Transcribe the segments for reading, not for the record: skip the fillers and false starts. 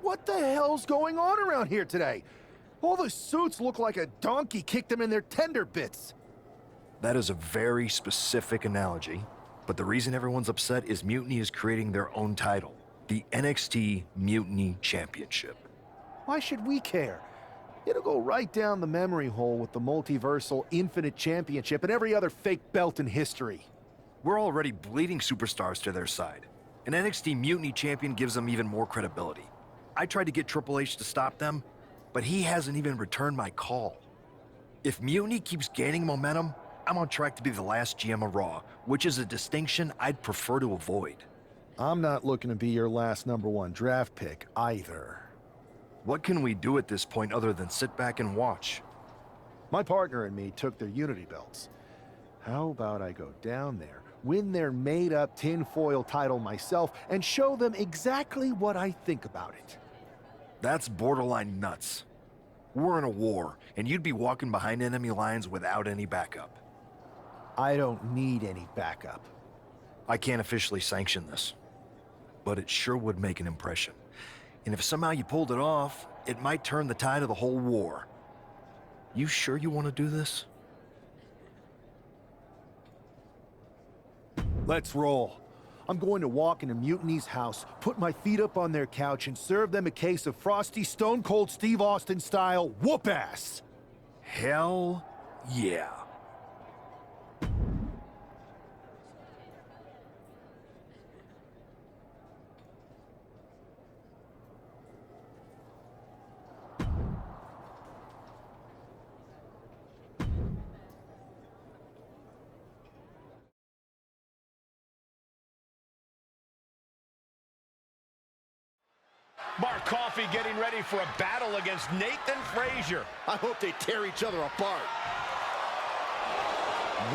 What the hell's going on around here today? All the suits look like a donkey kicked them in their tender bits. That is a very specific analogy, but the reason everyone's upset is Mutiny is creating their own title, the NXT Mutiny Championship. Why should we care? It'll go right down the memory hole with the Multiversal Infinite Championship and every other fake belt in history. We're already bleeding superstars to their side. An NXT Mutiny champion gives them even more credibility. I tried to get Triple H to stop them, but he hasn't even returned my call. If Mutiny keeps gaining momentum, I'm on track to be the last GM of Raw, which is a distinction I'd prefer to avoid. I'm not looking to be your last #1 draft pick either. What can we do at this point other than sit back and watch? My partner and me took their Unity belts. How about I go down there, win their made-up tinfoil title myself, and show them exactly what I think about it? That's borderline nuts. We're in a war, and you'd be walking behind enemy lines without any backup. I don't need any backup. I can't officially sanction this, but it sure would make an impression. And if somehow you pulled it off, it might turn the tide of the whole war. You sure you want to do this? Let's roll. I'm going to walk into Mutiny's house, put my feet up on their couch, and serve them a case of frosty Stone Cold Steve Austin style whoop-ass. Hell yeah. Mark Coffey getting ready for a battle against Nathan Frazier. I hope they tear each other apart.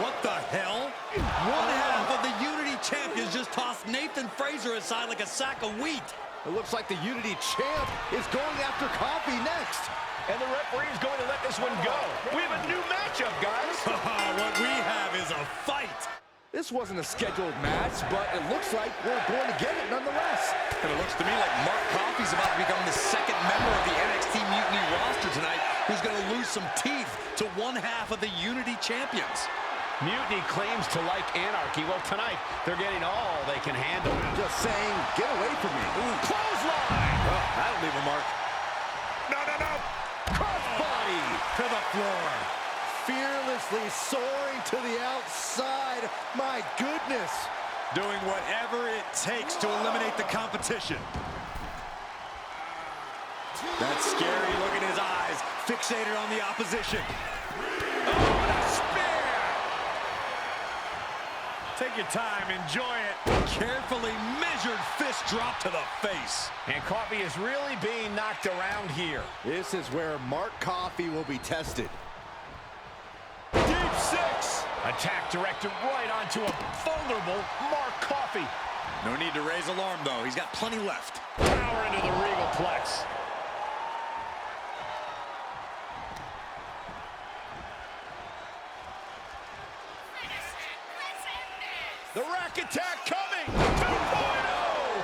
What the hell? One half of the Unity champions just tossed Nathan Frazier aside like a sack of wheat. It looks like the Unity champ is going after Coffey next. And the referee is going to let this one go. We have a new matchup, guys. What we have is a fight. This wasn't a scheduled match, but it looks like we're going to get it nonetheless. And it looks to me like Mark Coffey's about to become the second member of the NXT Mutiny roster tonight who's going to lose some teeth to one half of the Unity champions. Mutiny claims to like anarchy. Well, tonight, they're getting all they can handle. Just saying, get away from me. Ooh, clothesline! Oh, that'll leave a mark. No. Crossbody to the floor. Fearlessly soaring to the outside. My goodness. Doing whatever it takes to eliminate the competition. That scary look in his eyes, fixated on the opposition. Oh, what a spear! Take your time, enjoy it. Carefully measured fist drop to the face. And Coffey is really being knocked around here. This is where Mark Coffey will be tested. Deep six. Attack directed right onto a vulnerable Mark Coffey. No need to raise alarm, though. He's got plenty left. Power into the Regal Plex. The rack attack coming. 2.0.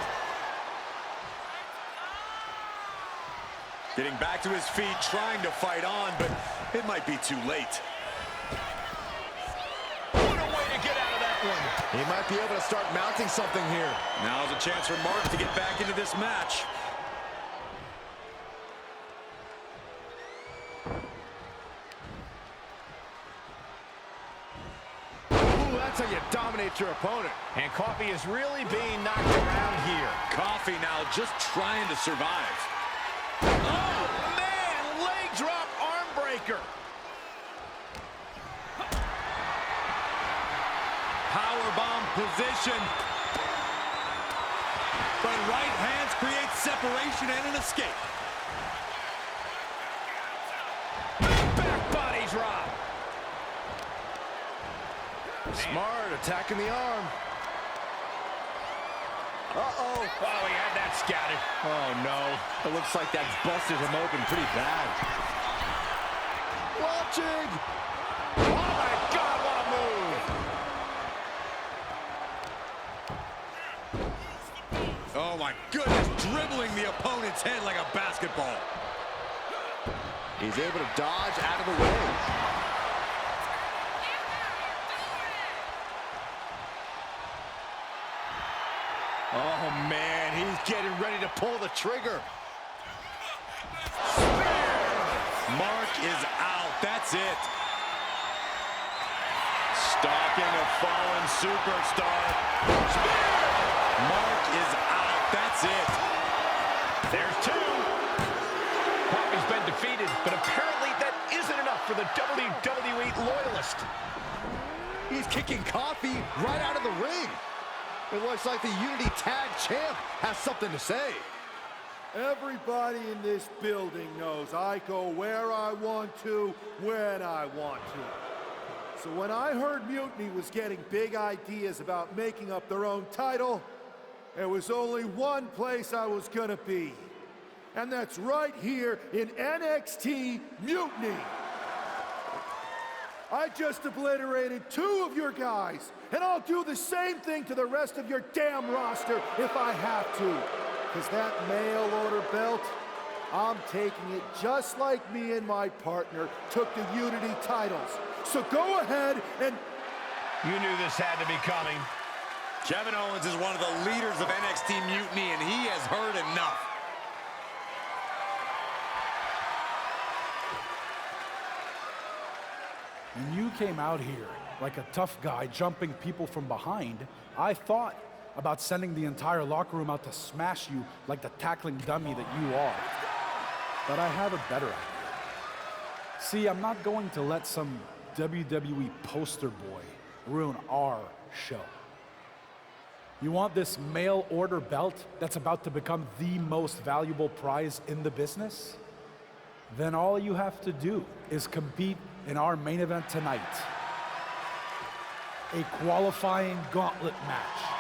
Getting back to his feet, trying to fight on, but it might be too late. He might be able to start mounting something here. Now's a chance for Mark to get back into this match. Ooh, that's how you dominate your opponent. And Coffey is really being knocked around here. Coffey now just trying to survive. Oh, man! Leg drop arm breaker. Powerbomb position. But right hands create separation and an escape. Back body drop. Smart, attacking the arm. Uh-oh. Oh, he had that scouted. Oh, no. It looks like that's busted him open pretty bad. Watching. Oh, my God, what a move. Oh, my goodness, dribbling the opponent's head like a basketball. He's able to dodge out of the way. Oh, man, he's getting ready to pull the trigger. Mark is out. That's it. Stalking a fallen superstar. Mark is out. That's it. There's two. Coffey's been defeated, but apparently that isn't enough for the WWE loyalist. He's kicking Coffey right out of the ring. It looks like the Unity Tag Champ has something to say. Everybody in this building knows I go where I want to, when I want to. So when I heard Mutiny was getting big ideas about making up their own title, there was only one place I was gonna be. And that's right here in NXT Mutiny. I just obliterated 2 of your guys, and I'll do the same thing to the rest of your damn roster if I have to. Because that mail order belt, I'm taking it just like me and my partner took the Unity titles. So go ahead and... You knew this had to be coming. Kevin Owens is one of the leaders of NXT Mutiny, and he has heard enough. When you came out here like a tough guy jumping people from behind, I thought about sending the entire locker room out to smash you like the tackling dummy that you are. But I have a better idea. See, I'm not going to let some WWE poster boy ruin our show. You want this mail order belt that's about to become the most valuable prize in the business? Then all you have to do is compete in our main event tonight. A qualifying gauntlet match.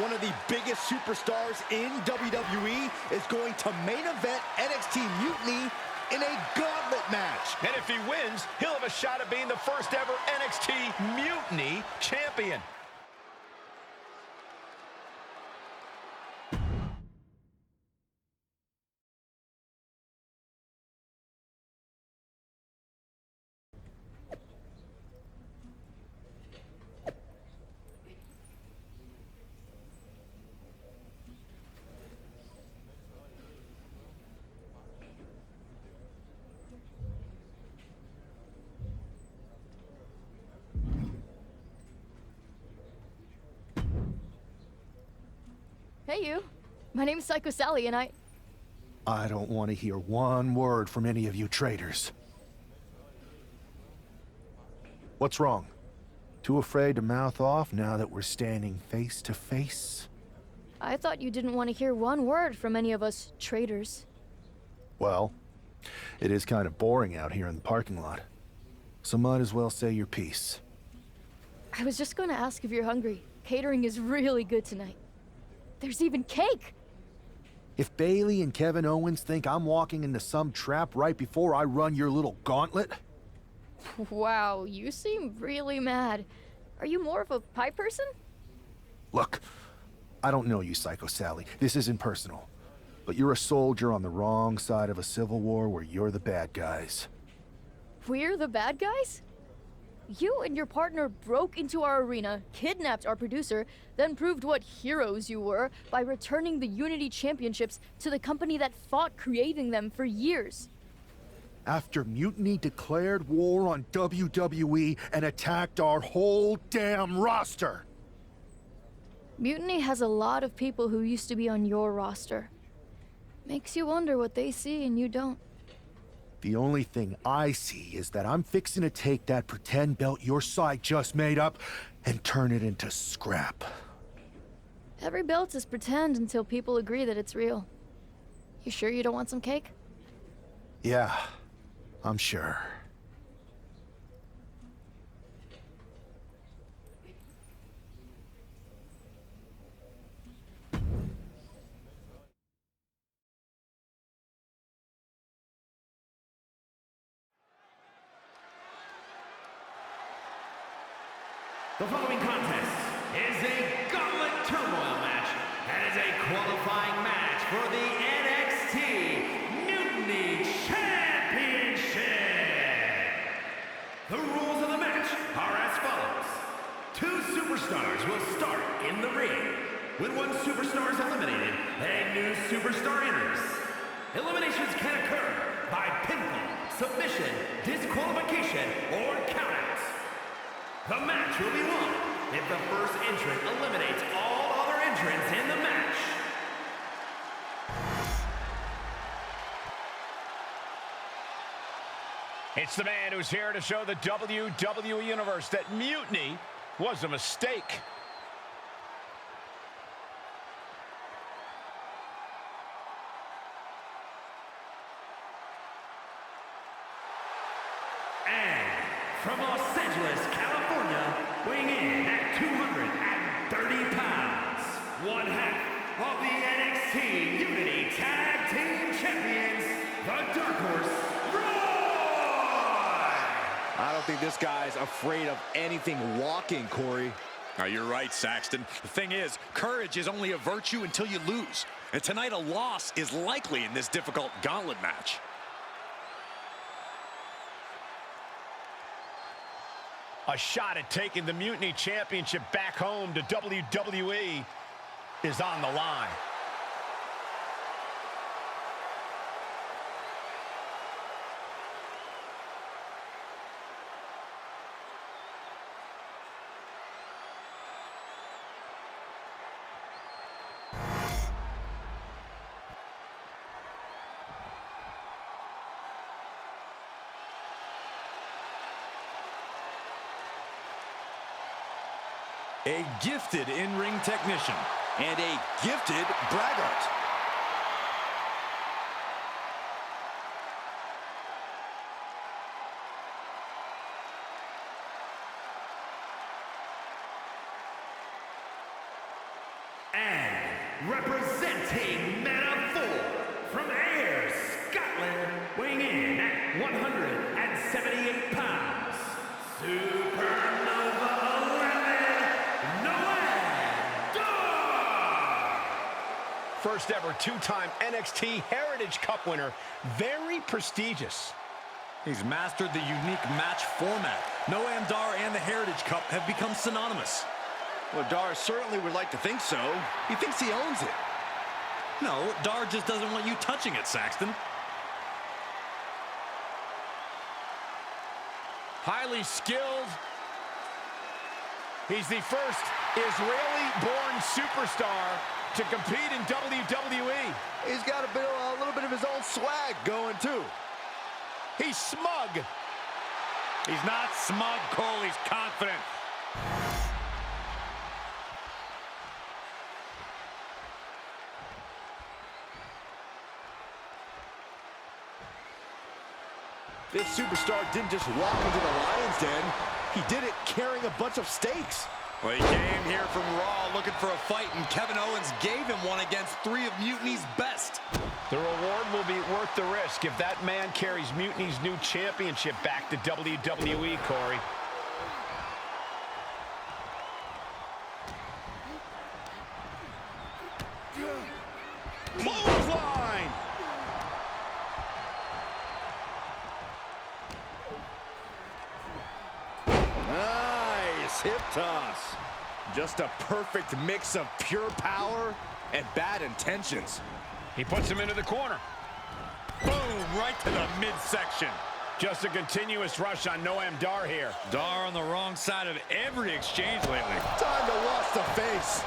One of the biggest superstars in WWE is going to main event NXT Mutiny in a gauntlet match. And if he wins, he'll have a shot at being the first ever NXT Mutiny champion. Hey, you. My name's Psycho Sally, and I don't want to hear one word from any of you traitors. What's wrong? Too afraid to mouth off now that we're standing face to face? I thought you didn't want to hear one word from any of us traitors. Well, it is kind of boring out here in the parking lot. So might as well say your piece. I was just going to ask if you're hungry. Catering is really good tonight. There's even cake! If Bailey and Kevin Owens think I'm walking into some trap right before I run your little gauntlet... Wow, you seem really mad. Are you more of a pie person? Look, I don't know you, Psycho Sally. This isn't personal. But you're a soldier on the wrong side of a civil war where you're the bad guys. We're the bad guys? You and your partner broke into our arena, kidnapped our producer, then proved what heroes you were by returning the Unity Championships to the company that fought creating them for years. After Mutiny declared war on WWE and attacked our whole damn roster. Mutiny has a lot of people who used to be on your roster. Makes you wonder what they see and you don't. The only thing I see is that I'm fixing to take that pretend belt your side just made up and turn it into scrap. Every belt is pretend until people agree that it's real. You sure you don't want some cake? Yeah, I'm sure. The following contest is a Gauntlet Turmoil match that is a qualifying match for the NXT Mutiny Championship. The rules of the match are as follows. 2 superstars will start in the ring. When one superstar is eliminated, a new superstar enters. Eliminations can occur by pinfall, submission, disqualification, or countouts. The match will be won if the first entrant eliminates all other entrants in the match. It's the man who's here to show the WWE Universe that Mutiny was a mistake. And from Los Angeles, California, weighing in at 230 pounds, one half of the NXT Unity Tag Team Champions, the Dark Horse, I don't think this guy's afraid of anything walking, Corey. Oh, you're right, Saxton. The thing is, courage is only a virtue until you lose. And tonight, a loss is likely in this difficult gauntlet match. A shot at taking the Mutiny Championship back home to WWE is on the line. A gifted in-ring technician. And a gifted braggart. and representing Men of 4 from Ayr, Scotland, weighing in at 178 pounds, Supernova 11, Noam Dar! First ever two-time NXT Heritage Cup winner. Very prestigious. He's mastered the unique match format. Noam Dar and the Heritage Cup have become synonymous. Well, Dar certainly would like to think so. He thinks he owns it. No, Dar just doesn't want you touching it, Saxton. Highly skilled. He's the first Israeli-born superstar to compete in WWE. He's got a little bit of his own swag going, too. He's smug. He's not smug, Cole. He's confident. This superstar didn't just walk into the Lion's Den. He did it carrying a bunch of stakes. Well, he came here from Raw looking for a fight, and Kevin Owens gave him one against 3 of Mutiny's best. The reward will be worth the risk if that man carries Mutiny's new championship back to WWE, Corey. Clothesline! Nice hip toss. Just a perfect mix of pure power and bad intentions. He puts him into the corner. Boom, right to the midsection. Just a continuous rush on Noam Dar here. Dar on the wrong side of every exchange lately. Time to wash the face.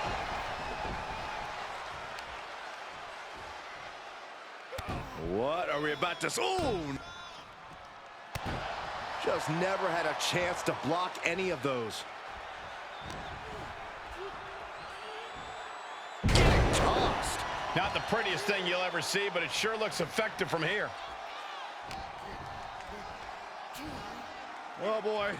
What are we about to... Ooh! Just never had a chance to block any of those. Getting tossed. Not the prettiest thing you'll ever see, but it sure looks effective from here. Oh, boy.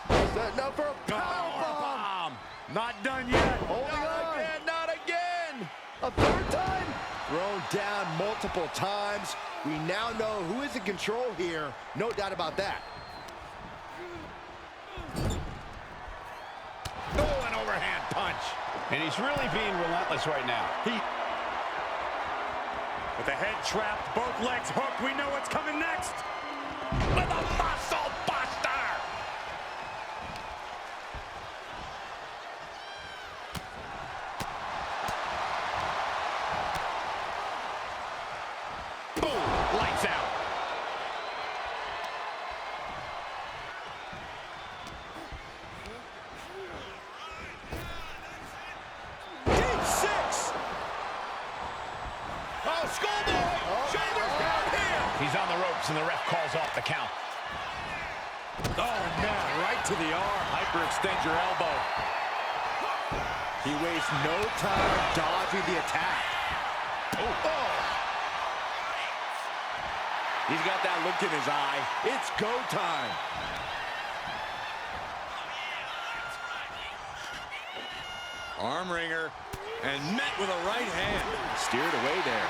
Setting up for a powerbomb. Not done yet. Holding on. Again, not again. A third time. Thrown down multiple times. We now know who is in control here. No doubt about that. Oh, an overhand punch. And he's really being relentless right now. With the head trapped, both legs hooked, we know what's coming next. With a muscle buster! Boom! Lights out. Deep six! Oh, schoolboy! Shoulders down here! He's on the ropes and the ref calls off the count. Oh, man, right to the arm. Hyperextend your elbow. He wastes no time dodging the attack. Oh. He's got that look in his eye. It's go time. Arm wringer, and met with a right hand. Steered away there.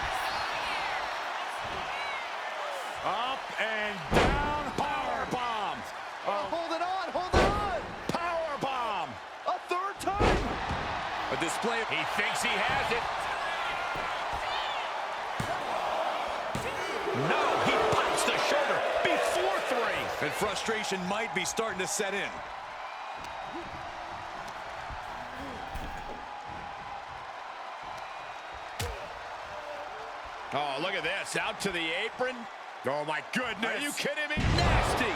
Up and down, power bomb. Hold it on, hold it on. Power bomb. A third time. A display of... He thinks he has it. No, he pops the shoulder before three. And frustration might be starting to set in. Oh, look at this. Out to the apron. Oh, my goodness. Are you kidding me? Nasty.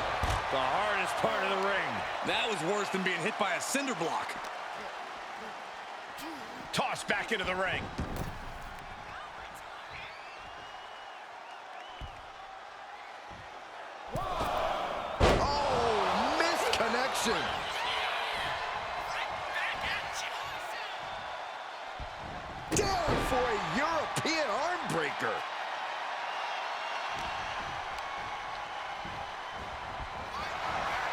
The hardest part of the ring. That was worse than being hit by a cinder block. Tossed back into the ring. Oh, missed connection. Down for a European arm breaker.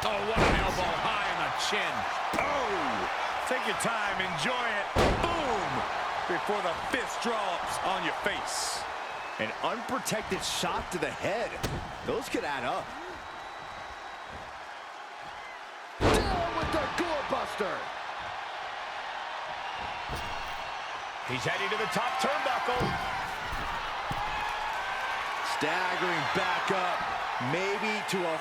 Oh, what an elbow high on the chin. Oh, take your time, enjoy it. Boom! Before the fist drops on your face. An unprotected shot to the head. Those could add up. Down with the gore buster. He's heading to the top turnbuckle. Staggering back up. Maybe to a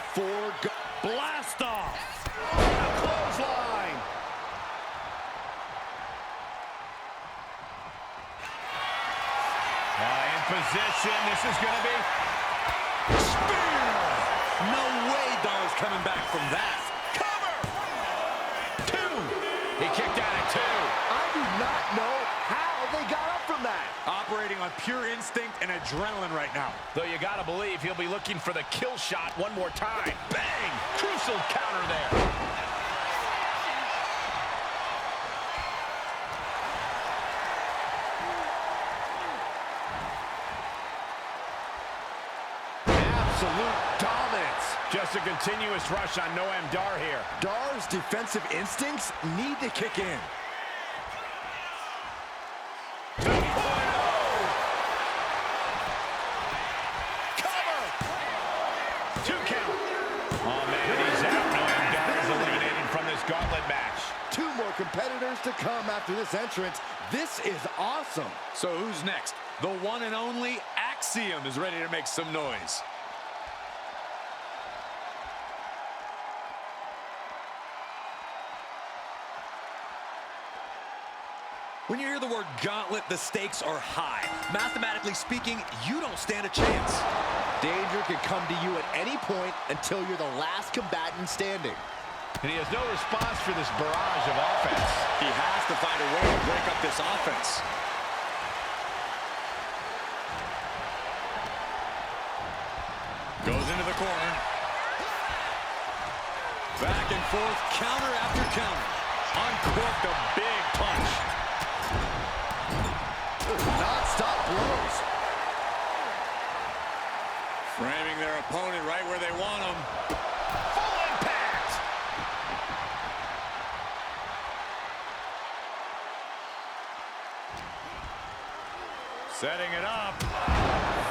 Blast off. clothesline. In position. This is going to be... Spear! No way Dar's coming back from that. Cover! Two. He kicked out at two. I do not know how they got up from that. Operating on pure instinct and adrenaline right now. Though you got to believe he'll be looking for the kill shot one more time. Bang! Crucial counter there. Absolute dominance. Just a continuous rush on Noam Dar here. Dar's defensive instincts need to kick in. Gauntlet match. Two more competitors to come after this entrance. This is awesome. So who's next? The one and only Axiom is ready to make some noise. When you hear the word gauntlet, the stakes are high. Mathematically speaking, you don't stand a chance. Danger can come to you at any point until you're the last combatant standing. And he has no response for this barrage of offense. He has to find a way to break up this offense. Goes into the corner. Back and forth, counter after counter. Uncorked a big punch. Non-stop blows. Framing their opponent right where they want him. Full impact! Setting it up.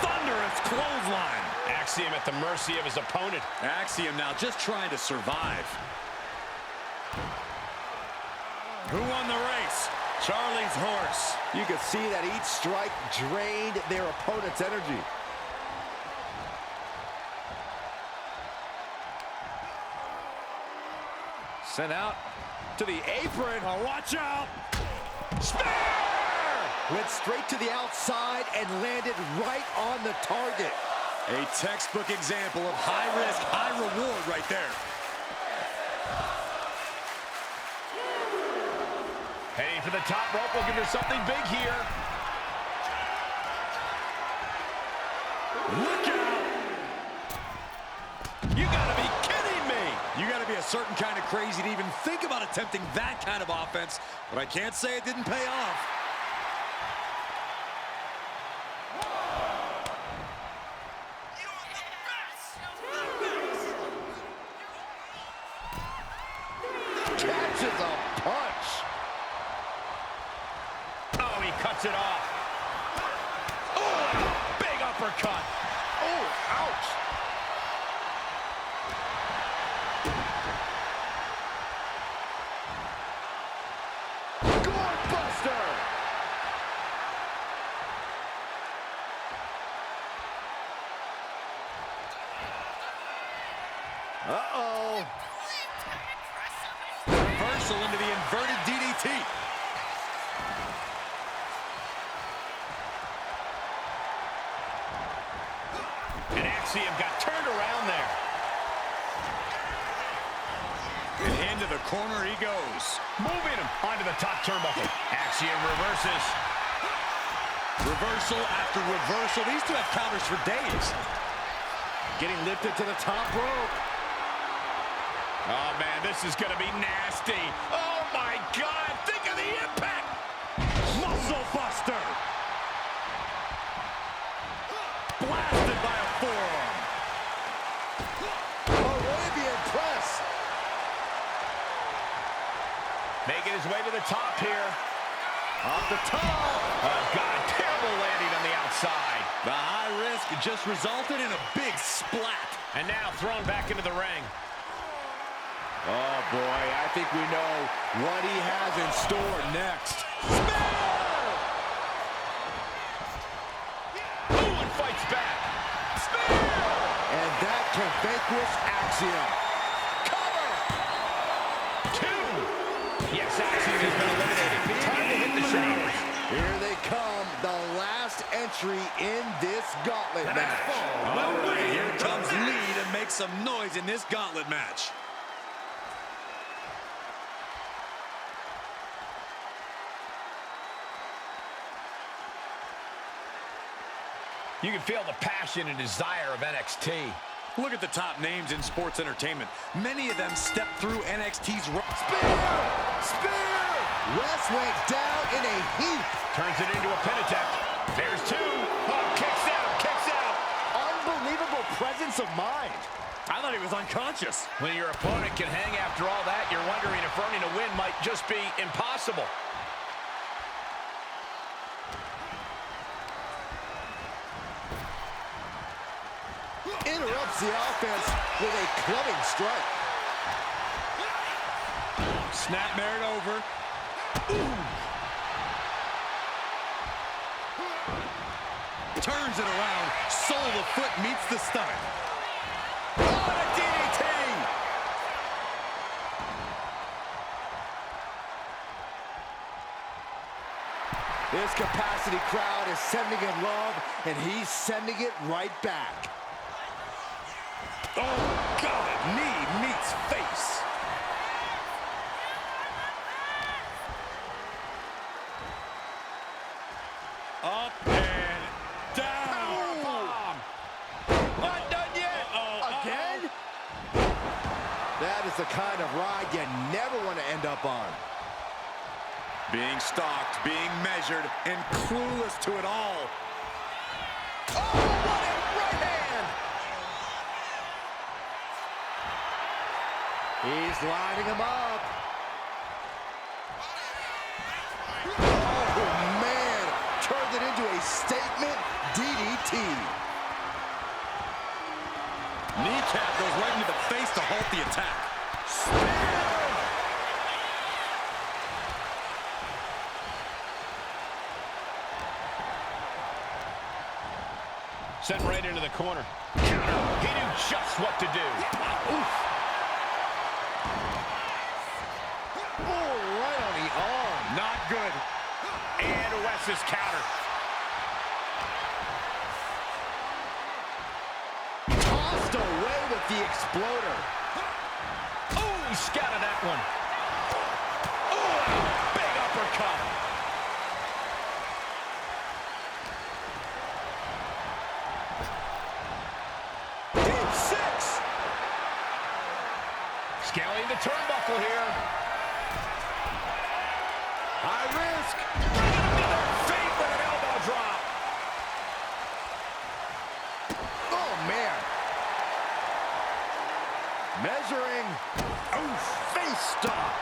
Thunderous clothesline. Axiom at the mercy of his opponent. Axiom now just trying to survive. Who won the race? Charlie's horse. You could see that each strike drained their opponent's energy. Sent out to the apron. Oh, watch out. Spear! Went straight to the outside and landed right on the target. A textbook example of high risk, high reward right there. Heading for the top rope. We'll give her something big here. Look out! You gotta be kidding me! You gotta be a certain kind of crazy to even think about attempting that kind of offense, but I can't say it didn't pay off. Catches a punch. Oh, he cuts it off. Oh, big uppercut. Oh, ouch. Gourd-buster. Uh-oh. Reversal into the inverted DDT. And Axiom got turned around there. And into the corner he goes. Moving him onto the top turnbuckle. Axiom reverses. Reversal after reversal. These two have counters for days. Getting lifted to the top rope. Oh, man, this is going to be nasty. Oh, my God. Think of the impact. Muscle buster. Blasted by a forearm. Arabian press. Making his way to the top here. Off the top. Oh, God, terrible landing on the outside. The high risk just resulted in a big splat. And now thrown back into the ring. Oh, boy, I think we know what he has in store next. Spear! Ooh, and fights back. Spear! And that can vanquish Axiom. Cover! 2. Yes, Axiom has been eliminated. Time to hit the showers. Here they come, the last entry in this gauntlet match. All right, here comes Lee to make some noise in this gauntlet match. You can feel the passion and desire of NXT. Look at the top names in sports entertainment. Many of them stepped through NXT's... Spear! Spear! Wes went down in a heap. Turns it into a pin attempt. There's 2. Oh, kicks out, kicks out. Unbelievable presence of mind. I thought he was unconscious. When your opponent can hang after all that, you're wondering if earning a win might just be impossible. Interrupts the offense with a clubbing strike. Snapmare it over. Ooh. Turns it around. Sole of the foot meets the stomach. Oh, a DDT! This capacity crowd is sending him love, and he's sending it right back. Oh, God, knee meets face. Up and down. Power bomb. Not done yet. Again? That is the kind of ride you never want to end up on. Being stalked, being measured, and clueless to it all. Oh, what a right hand! He's lining him up. Oh, man. Turned it into a statement DDT. Kneecap goes right into the face to halt the attack. Sent right into the corner. Counter. He knew just what to do. Oof. Oh, right on the arm. Not good. And Wes's counter. Tossed away with the exploder. Oh, he scouted that one. Oh, big uppercut. Game 6. Scaling the turnbuckle here. High risk. Bringing him to their feet with an elbow drop. Oh, man. Measuring. Oof. Face stop.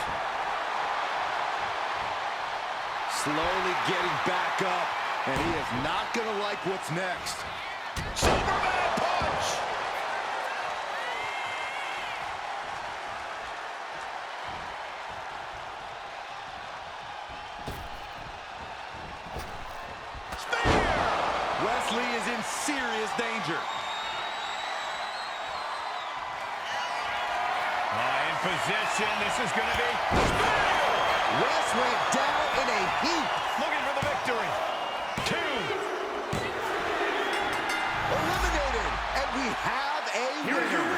Slowly getting back up, and he is not going to like what's next. Superman punch. Wesley is in serious danger. In position. This is going to be. Wes went down in a heap. Looking for the victory. 2. Eliminated. And we have a winner.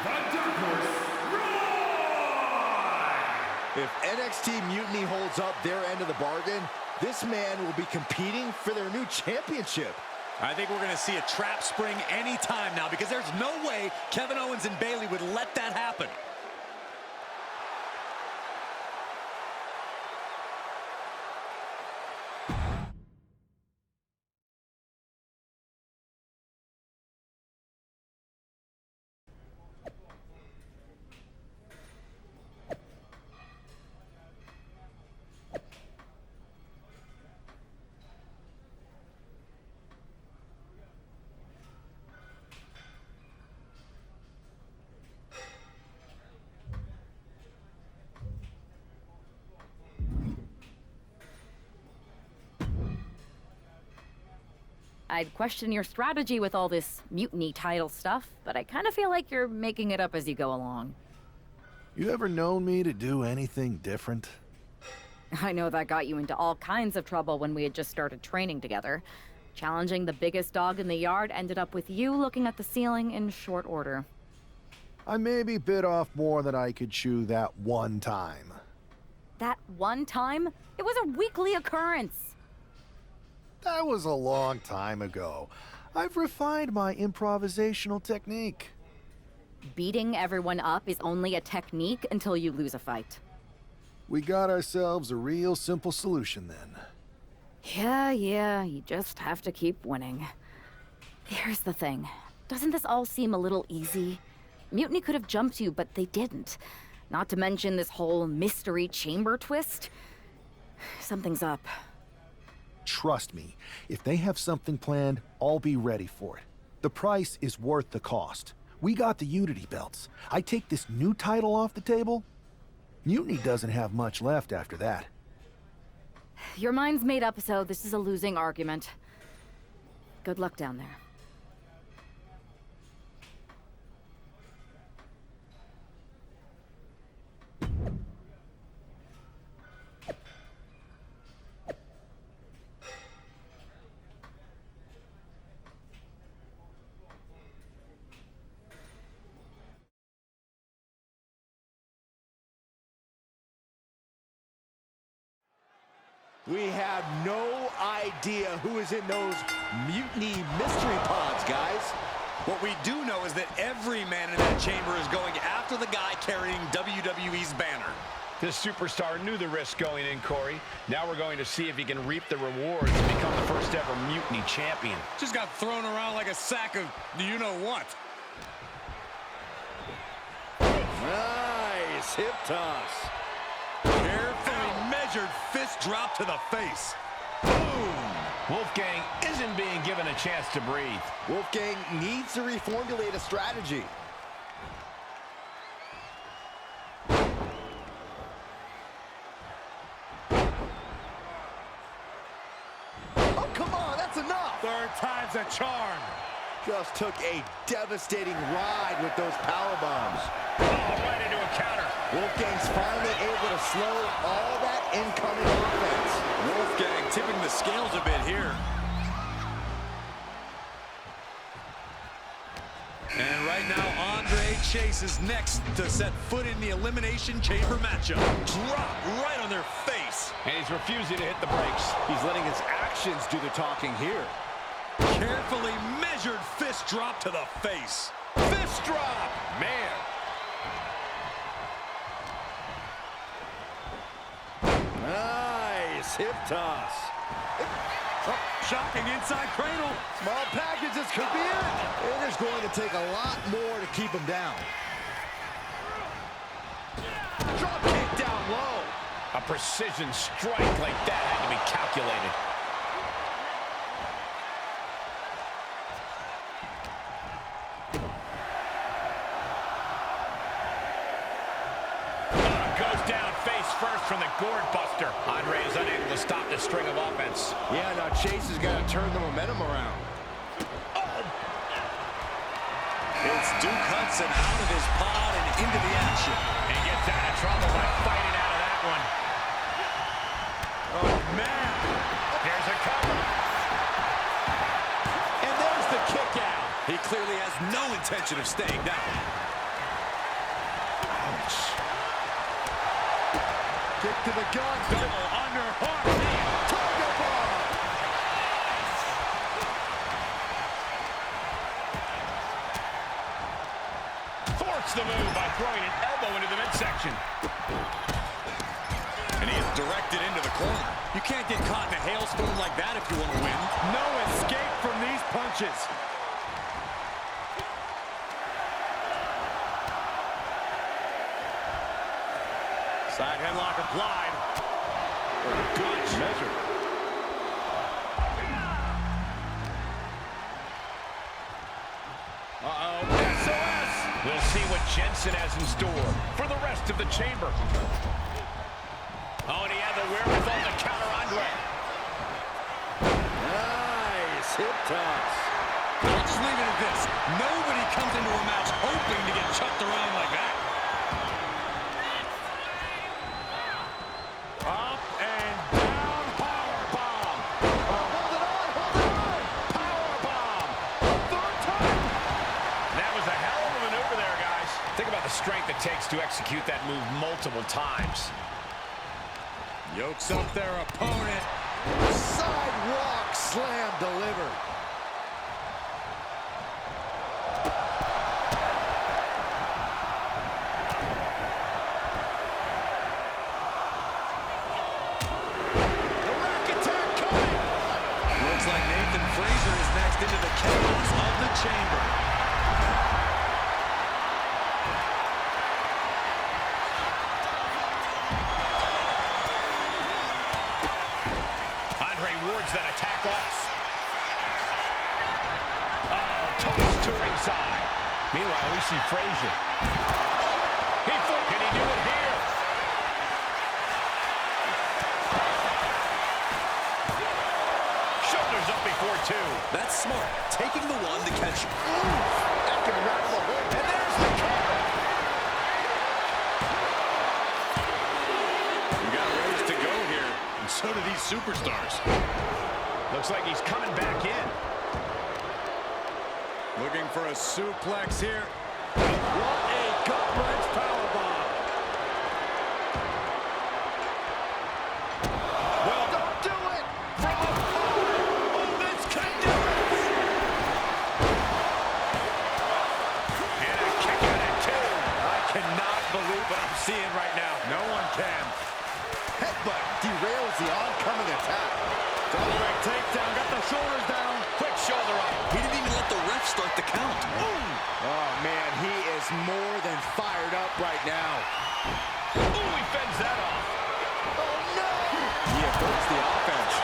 The Dark Horse, Roy! If NXT Mutiny holds up their end of the bargain, this man will be competing for their new championship. I think we're going to see a trap spring anytime now, because there's no way Kevin Owens and Bayley would let that happen. I'd question your strategy with all this mutiny title stuff, but I kind of feel like you're making it up as you go along. You ever known me to do anything different? I know that got you into all kinds of trouble when we had just started training together. Challenging the biggest dog in the yard ended up with you looking at the ceiling in short order. I maybe bit off more than I could chew that one time. That one time? It was a weekly occurrence. That was a long time ago. I've refined my improvisational technique. Beating everyone up is only a technique until you lose a fight. We got ourselves a real simple solution then. Yeah, you just have to keep winning. Here's the thing. Doesn't this all seem a little easy? Mutiny could have jumped you, but they didn't. Not to mention this whole mystery chamber twist. Something's up. Trust me, if they have something planned, I'll be ready for it. The price is worth the cost. We got the Unity belts. I take this new title off the table, Mutiny doesn't have much left after that. Your mind's made up, so this is a losing argument. Good luck down there. We have no idea who is in those Mutiny mystery pods, guys. What we do know is that every man in that chamber is going after the guy carrying WWE's banner. This superstar knew the risk going in, Corey. Now we're going to see if he can reap the rewards and become the first ever Mutiny champion. Just got thrown around like a sack of you-know-what. Nice hip toss. Carefully measured fist drop to the face. Boom! Wolfgang isn't being given a chance to breathe. Wolfgang needs to reformulate a strategy. Oh, come on, that's enough. Third time's a charm. Just took a devastating ride with those power bombs. Oh, right into a counter. Wolfgang's finally able to slow all that incoming offense. Wolfgang tipping the scales a bit here. And right now, Andre Chase is next to set foot in the Elimination Chamber matchup. Drop right on their face. And he's refusing to hit the brakes. He's letting his actions do the talking here. Carefully measured fist drop to the face. Fist drop! Man. Nice hip toss. Oh, shocking inside cradle. Small packages could be it. It is going to take a lot more to keep him down. Drop kick down low. A precision strike like that had to be calculated. Goes down face first from the gourd buster. Andre is unable to stop this string of offense. Yeah, now Chase has got to turn the momentum around. It's Duke Hudson out of his pod and into the action. He gets out of trouble by fighting out of that one. Oh, man. Here's a cover. And there's the kick out. He clearly has no intention of staying down. Ouch. Kick to the gut. Double under hook. Tiger bomb. Thwarts the move by throwing an elbow into the midsection. And he is directed into the corner. You can't get caught in a hailstorm like that if you want to win. No escape from these punches. Side headlock applied. Good measure. Uh-oh. SOS! We'll see what Jensen has in store for the rest of the chamber. Oh, and he had the wherewithal to counter Andre. Nice hip toss. I'll just leave it at this. Nobody comes into a match hoping to get chucked around like that. Up and down, power bomb. Hold it on. Power bomb. Third time. That was a hell of a maneuver there, guys. Think about the strength it takes to execute that move multiple times. Yokes up their opponent. Sidewalk slam delivered. The rack attack coming. Looks like Nathan Frazier is next into the chaos of the chamber. That attack off. Oh, toes to ringside. Meanwhile, we see Frazier. Can he do it here? Shoulders up before two. That's smart. Taking the one to catch. That can rattle the whole. And there's the cover. We got a ways to go here, and so do these superstars. Looks like he's coming back in. Looking for a suplex here. What a gut-wrench powerbomb. Well, don't do it. From afar. Oh, this can do it. And a kick out at two. I cannot believe what I'm seeing right now. No one can. Headbutt derails the oncoming attack. Double leg takedown, got the shoulders down. Quick shoulder up. He didn't even let the ref start the count. Oh, man, he is more than fired up right now. Ooh, he fends that off. Oh, no! He averts the offense.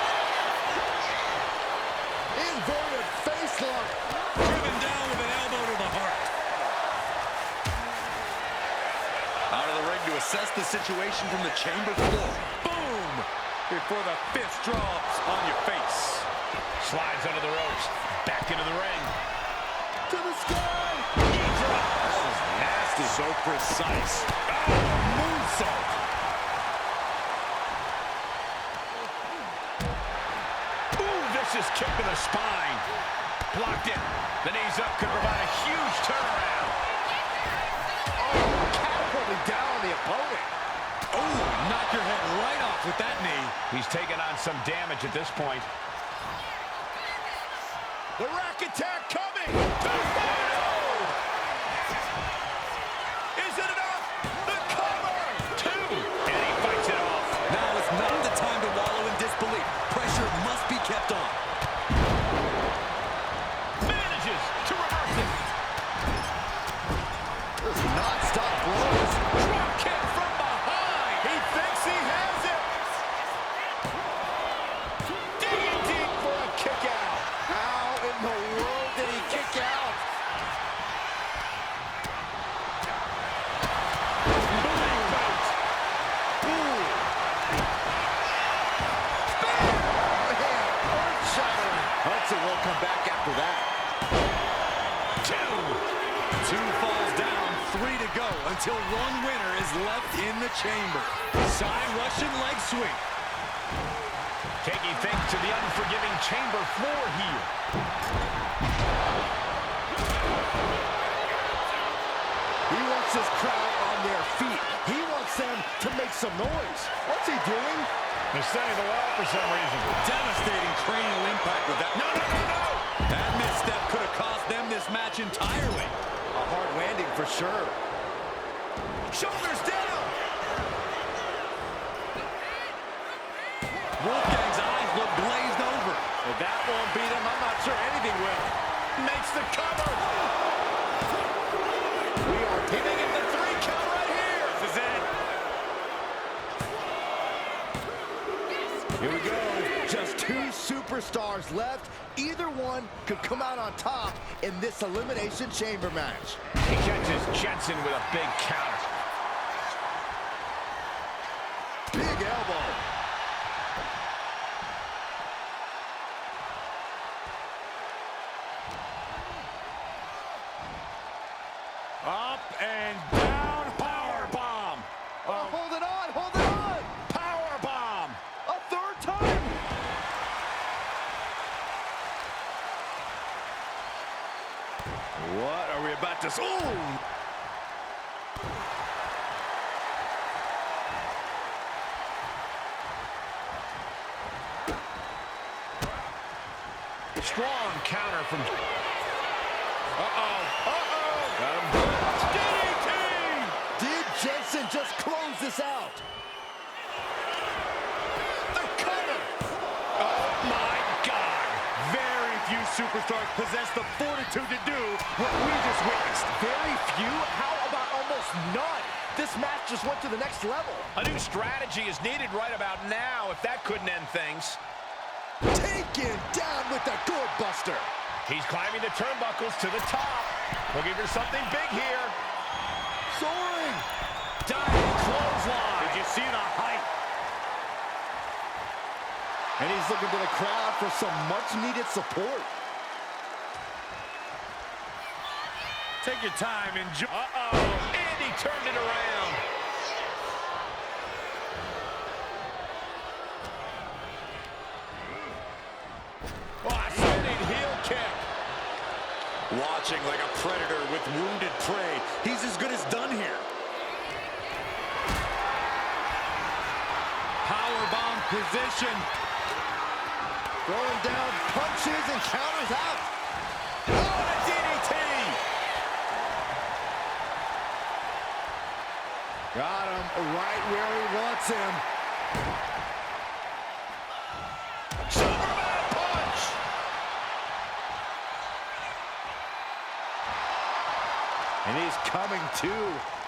Inverted face lock. Driven down with an elbow to the heart. Out of the ring to assess the situation from the chamber floor. Boom! Before the fist drops on your face. Slides under the ropes. Back into the ring. to the sky. That was nasty. So precise. Oh, moonsault. Ooh, vicious kick to the spine. Blocked it. The knees up could provide a huge turnaround. Oh, catapulting down on the opponent. Oh, knock your head right off with that knee. He's taking on some damage at this point. The rack attack coming. Is it enough? The cover. 2. And he fights it off. Now is not the time to wallow in disbelief. Pressure must be kept on. Manages to reverse it. Does not stop blows. Drop kick from behind. He thinks he has it. Digging deep for a kick out. How in the world did he kick out? Hudson will come back after that. 2. 2 falls down, 3 to go until one winner is left in the chamber. Side Russian leg sweep. Taking things to the unforgiving chamber floor here. He wants his crowd on their feet. He wants them to make some noise. What's he doing? He's setting the wall for some reason. Devastating cranial impact with that. No. That misstep could have cost them this match entirely. A hard landing for sure. Shoulders down. Wolfgang's eyes look glazed over. If that won't beat him, I'm not sure anything will. Makes the cover. We are hitting at the 3 count right here. This is it. Here we go. Just 2 superstars left. Either one could come out on top in this Elimination Chamber match. He catches Jensen with a big counter. Big elbow. Up and down. Power bomb. Oh, hold it on. Hold it on. Power bomb. A 3rd time. What are we about to... Ooh! Strong counter from... Got him good. DDT! Did Jensen just close this out? The cover! Oh, my God. Very few superstars possess the fortitude to do what we just witnessed. Very few? How about almost none? This match just went to the next level. A new strategy is needed right about now if that couldn't end things. Taken down with the gourd buster. He's climbing the turnbuckles to the top. Looking for something big here. Soaring. Diving clothesline. Did you see the height? And he's looking to the crowd for some much-needed support. Take your time, enjoy. And he turned it around. Spinning heel kick. Watching like a predator with wounded prey. He's as good as done here. Powerbomb position. Throwing down punches and counters out. Oh, a DDT! Got him right where he wants him. Superman punch. And he's coming to,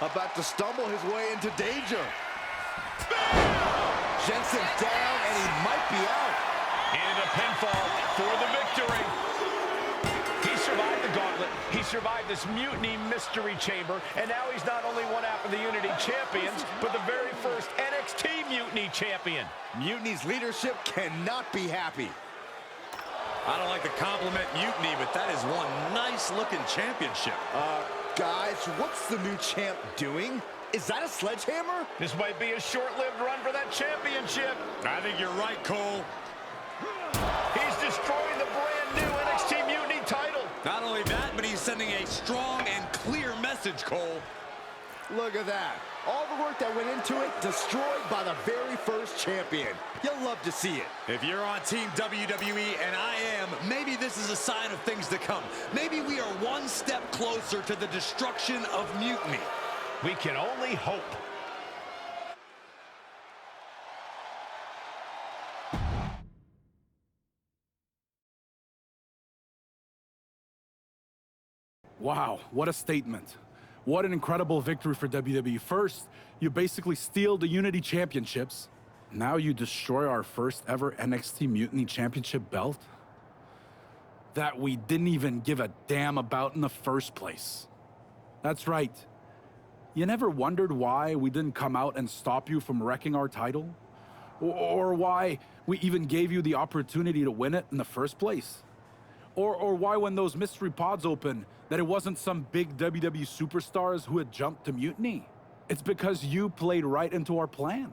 about to stumble his way into danger. Jensen's down and he might be out. And a pinfall for the victory. He survived the Gauntlet. He survived this Mutiny Mystery Chamber. And now he's not only one half of the Unity Champions, but the very first NXT Mutiny Champion. Mutiny's leadership cannot be happy. I don't like to compliment Mutiny, but that is one nice-looking championship. Guys, what's the new champ doing? Is that a sledgehammer? This might be a short-lived run for that championship. I think you're right, Cole. He's destroying the brand new NXT Mutiny title. Not only that, but he's sending a strong and clear message, Cole. Look at that. All the work that went into it, destroyed by the very first champion. You'll love to see it. If you're on Team WWE, and I am, Maybe this is a sign of things to come. Maybe we are one step closer to the destruction of Mutiny. We can only hope. Wow, what a statement. What an incredible victory for WWE. First, you basically steal the Unity Championships. Now you destroy our first ever NXT Mutiny Championship belt that we didn't even give a damn about in the first place. That's right. You never wondered why we didn't come out and stop you from wrecking our title? Or why we even gave you the opportunity to win it in the first place? Or why when those mystery pods opened, that it wasn't some big WWE superstars who had jumped to Mutiny? It's because you played right into our plan.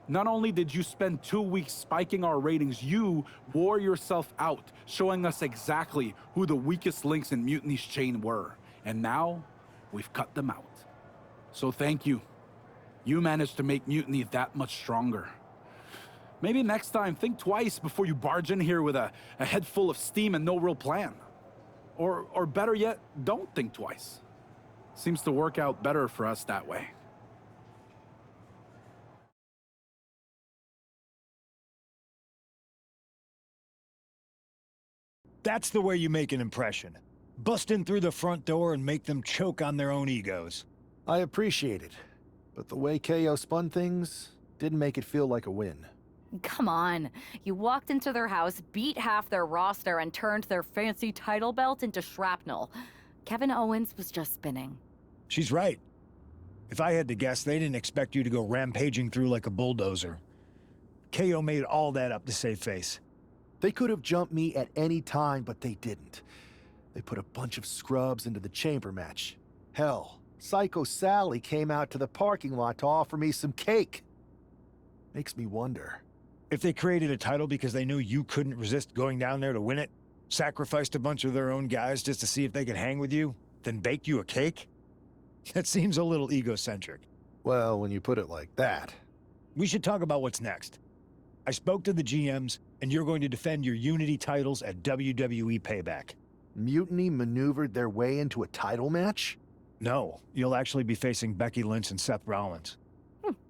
Not only did you spend 2 weeks spiking our ratings, you wore yourself out, showing us exactly who the weakest links in Mutiny's chain were. And now, we've cut them out. So thank you. You managed to make Mutiny that much stronger. Maybe next time, think twice before you barge in here with a head full of steam and no real plan. Or better yet, don't think twice. Seems to work out better for us that way. That's the way you make an impression. Bust in through the front door and make them choke on their own egos. I appreciate it, but the way KO spun things didn't make it feel like a win. Come on. You walked into their house, beat half their roster, and turned their fancy title belt into shrapnel. Kevin Owens was just spinning. She's right. If I had to guess, they didn't expect you to go rampaging through like a bulldozer. KO made all that up to save face. They could have jumped me at any time, but they didn't. They put a bunch of scrubs into the chamber match. Hell, Psycho Sally came out to the parking lot to offer me some cake. Makes me wonder. If they created a title because they knew you couldn't resist going down there to win it, sacrificed a bunch of their own guys just to see if they could hang with you, then baked you a cake? That seems a little egocentric. Well, when you put it like that. We should talk about what's next. I spoke to the GMs, and you're going to defend your Unity titles at WWE Payback. Mutiny maneuvered their way into a title match? No, you'll actually be facing Becky Lynch and Seth Rollins.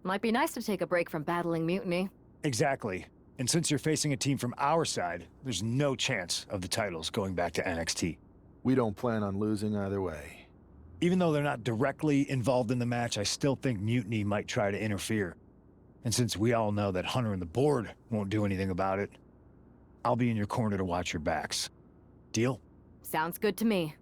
Might be nice to take a break from battling Mutiny. Exactly. And since you're facing a team from our side, there's no chance of the titles going back to NXT. We don't plan on losing either way. Even though they're not directly involved in the match, I still think Mutiny might try to interfere. And since we all know that Hunter and the board won't do anything about it, I'll be in your corner to watch your backs. Deal? Sounds good to me.